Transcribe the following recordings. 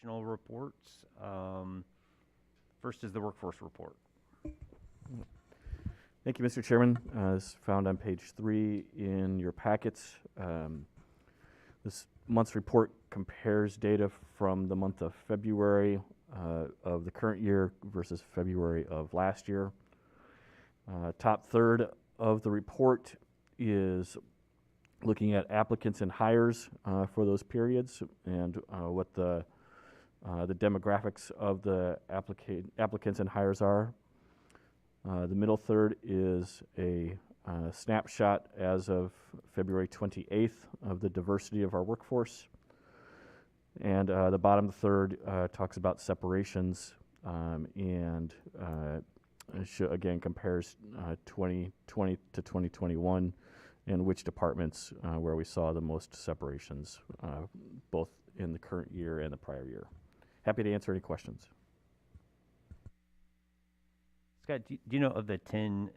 informational reports. First is the workforce report. Thank you, Mr. Chairman. This is found on page 3 in your packets. This month's report compares data from the month of February of the current year versus February of last year. Top third of the report is looking at applicants and hires for those periods and what the demographics of the applicants and hires are. The middle third is a snapshot as of February 28th of the diversity of our workforce. And the bottom third talks about separations and again compares 2020 to 2021 and which departments where we saw the most separations, both in the current year and the prior year. Happy to answer any questions. Scott, do you know of the 10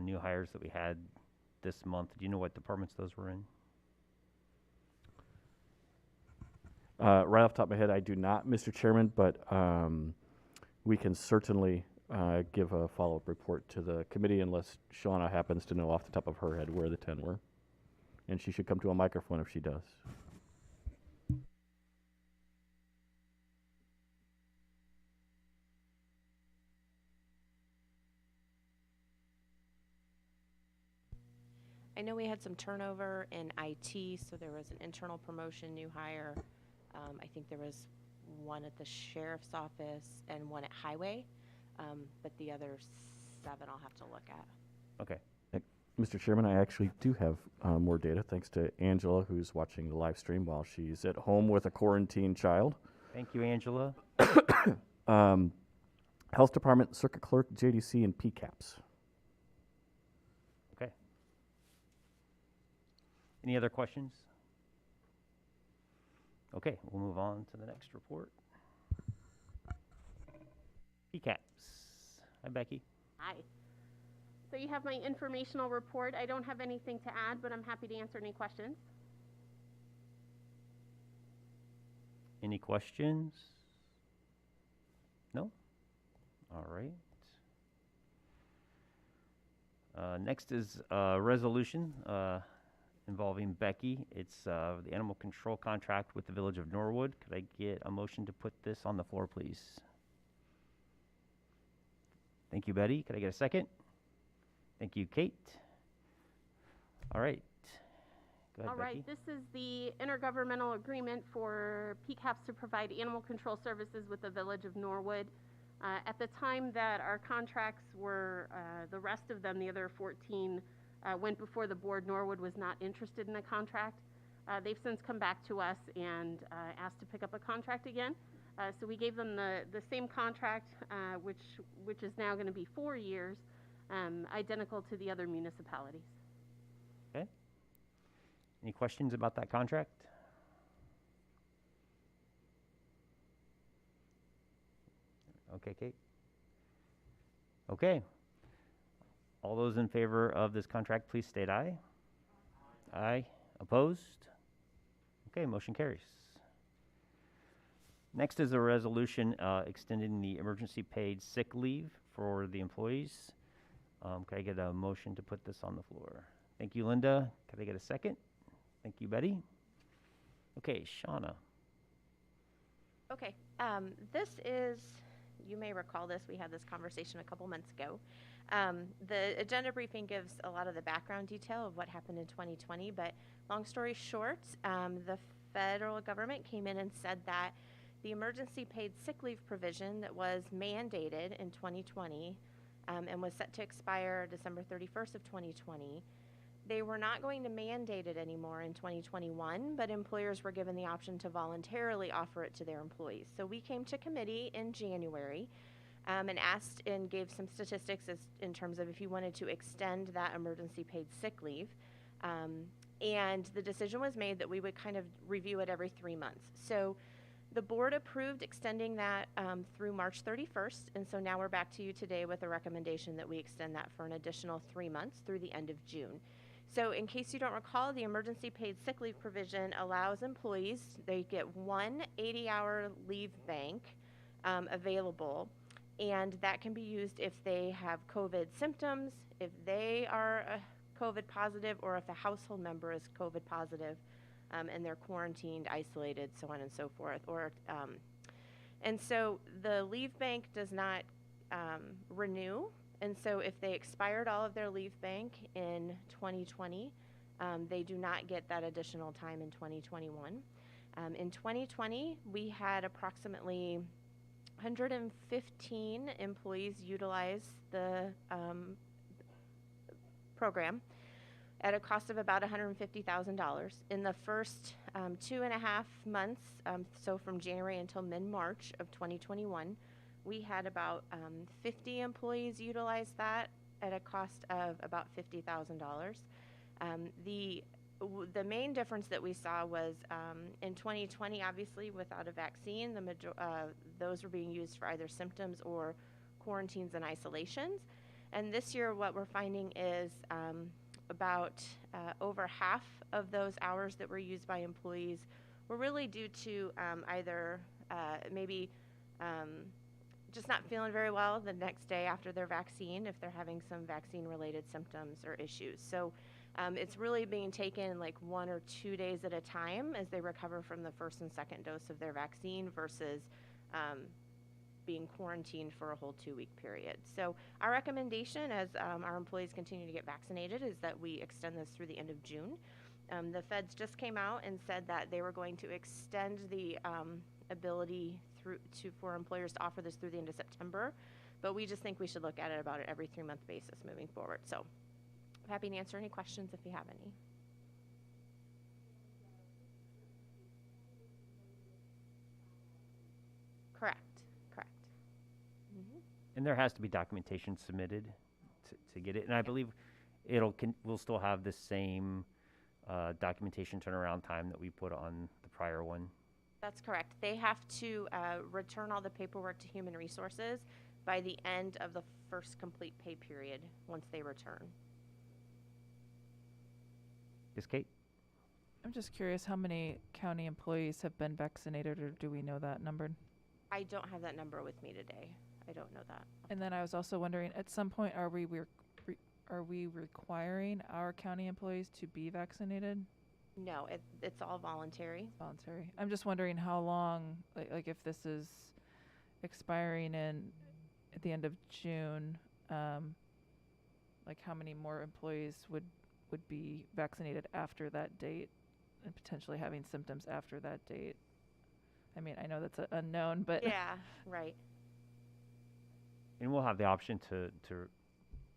new hires that we had this month? Do you know what departments those were in? Right off the top of my head, I do not, Mr. Chairman, but we can certainly give a follow-up report to the committee unless Shauna happens to know off the top of her head where the 10 were. And she should come to a microphone if she does. I know we had some turnover in IT, so there was an internal promotion, new hire. I think there was one at the sheriff's office and one at highway, but the other 7 I'll have to look at. Okay. Mr. Chairman, I actually do have more data thanks to Angela, who's watching the live stream while she's at home with a quarantine child. Thank you, Angela. Health Department, Circuit Clerk, JDC, and PCAPS. Okay. Any other questions? Okay, we'll move on to the next report. PCAPS. Hi, Becky. Hi. So you have my informational report. I don't have anything to add, but I'm happy to answer any questions. Any questions? No? All right. Next is a resolution involving Becky. It's the animal control contract with the Village of Norwood. Could I get a motion to put this on the floor, please? Thank you, Betty. Could I get a second? Thank you, Kate. All right. Go ahead, All right, Becky. this is the intergovernmental agreement for PCAPS to provide animal control services with the Village of Norwood. At the time that our contracts were, the rest of them, the other 14, went before the board, Norwood was not interested in a contract. They've since come back to us and asked to pick up a contract again. So we gave them the same contract, which is now going to be 4 years, identical to the other municipalities. Okay. Any questions about that contract? Okay, Kate. Okay. All those in favor of this contract, please state aye. Aye. Opposed? Okay, motion carries. Next is a resolution extending the emergency paid sick leave for the employees. Could I get a motion to put this on the floor? Thank you, Linda. Could I get a second? Thank you, Betty. Okay, Shauna. Okay, this is, you may recall this, we had this conversation a couple months ago. The agenda briefing gives a lot of the background detail of what happened in 2020, but long story short, the federal government came in and said that the emergency paid sick leave provision that was mandated in 2020 and was set to expire December 31st of 2020, they were not going to mandate it anymore in 2021, but employers were given the option to voluntarily offer it to their employees. So we came to committee in January and asked and gave some statistics as in terms of if you wanted to extend that emergency paid sick leave. And the decision was made that we would kind of review it every 3 months. So the board approved extending that through March 31st, and so now we're back to you today with a recommendation that we extend that for an additional 3 months through the end of June. So in case you don't recall, the emergency paid sick leave provision allows employees, they get one 80-hour leave bank available, and that can be used if they have COVID symptoms, if they are COVID positive, or if a household member is COVID positive, and they're quarantined, isolated, so on and so forth. And so the leave bank does not renew. And so if they expired all of their leave bank in 2020, they do not get that additional time in 2021. In 2020, we had approximately 115 employees utilize the program at a cost of about $150,000. In the first 2.5 months, so from January until mid-March of 2021, we had about 50 employees utilize that at a cost of about $50,000. The main difference that we saw was in 2020, obviously, without a vaccine, those were being used for either symptoms or quarantines and isolations. And this year, what we're finding is about over half of those hours that were used by employees were really due to either maybe just not feeling very well the next day after their vaccine, if they're having some vaccine-related symptoms or issues. So it's really being taken like 1 or 2 days at a time as they recover from the first and second dose of their vaccine versus being quarantined for a whole 2-week period. So our recommendation as our employees continue to get vaccinated is that we extend this through the end of June. The feds just came out and said that they were going to extend the ability for employers to offer this through the end of September, but we just think we should look at it about an every 3-month basis moving forward. So I'm happy to answer any questions if you have any. Correct. And there has to be documentation submitted to get it. And I believe we'll still have the same documentation turnaround time that we put on the prior one. That's correct. They have to return all the paperwork to Human Resources by the end of the first complete pay period once they return. Yes, Kate? I'm just curious how many county employees have been vaccinated, or do we know that number? I don't have that number with me today. I don't know that. And then I was also wondering, at some point, are we requiring our county employees to be vaccinated? No, it's all voluntary. Voluntary. I'm just wondering how long, like if this is expiring at the end of June, like how many more employees would be vaccinated after that date and potentially having symptoms after that date? I mean, I know that's an unknown, but Yeah, right. And we'll have the option to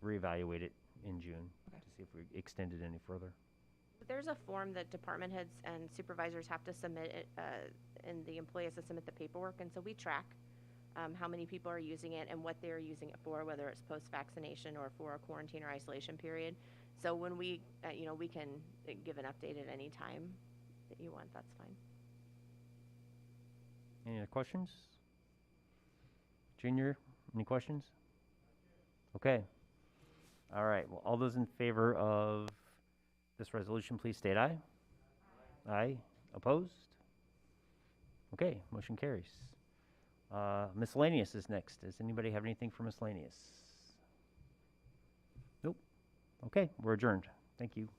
reevaluate it in June Okay. to see if we extend it any further. There's a form that department heads and supervisors have to submit, and the employee has to submit the paperwork, and so we track how many people are using it and what they're using it for, whether it's post-vaccination or for a quarantine or isolation period. So when we can give an update at any time that you want, that's fine. Any other questions? Junior, any questions? Okay. All right. Well, all those in favor of this resolution, please state aye. Aye. Opposed? Okay, motion carries. Miscellaneous is next. Does anybody have anything for miscellaneous? Nope. Okay, we're adjourned. Thank you.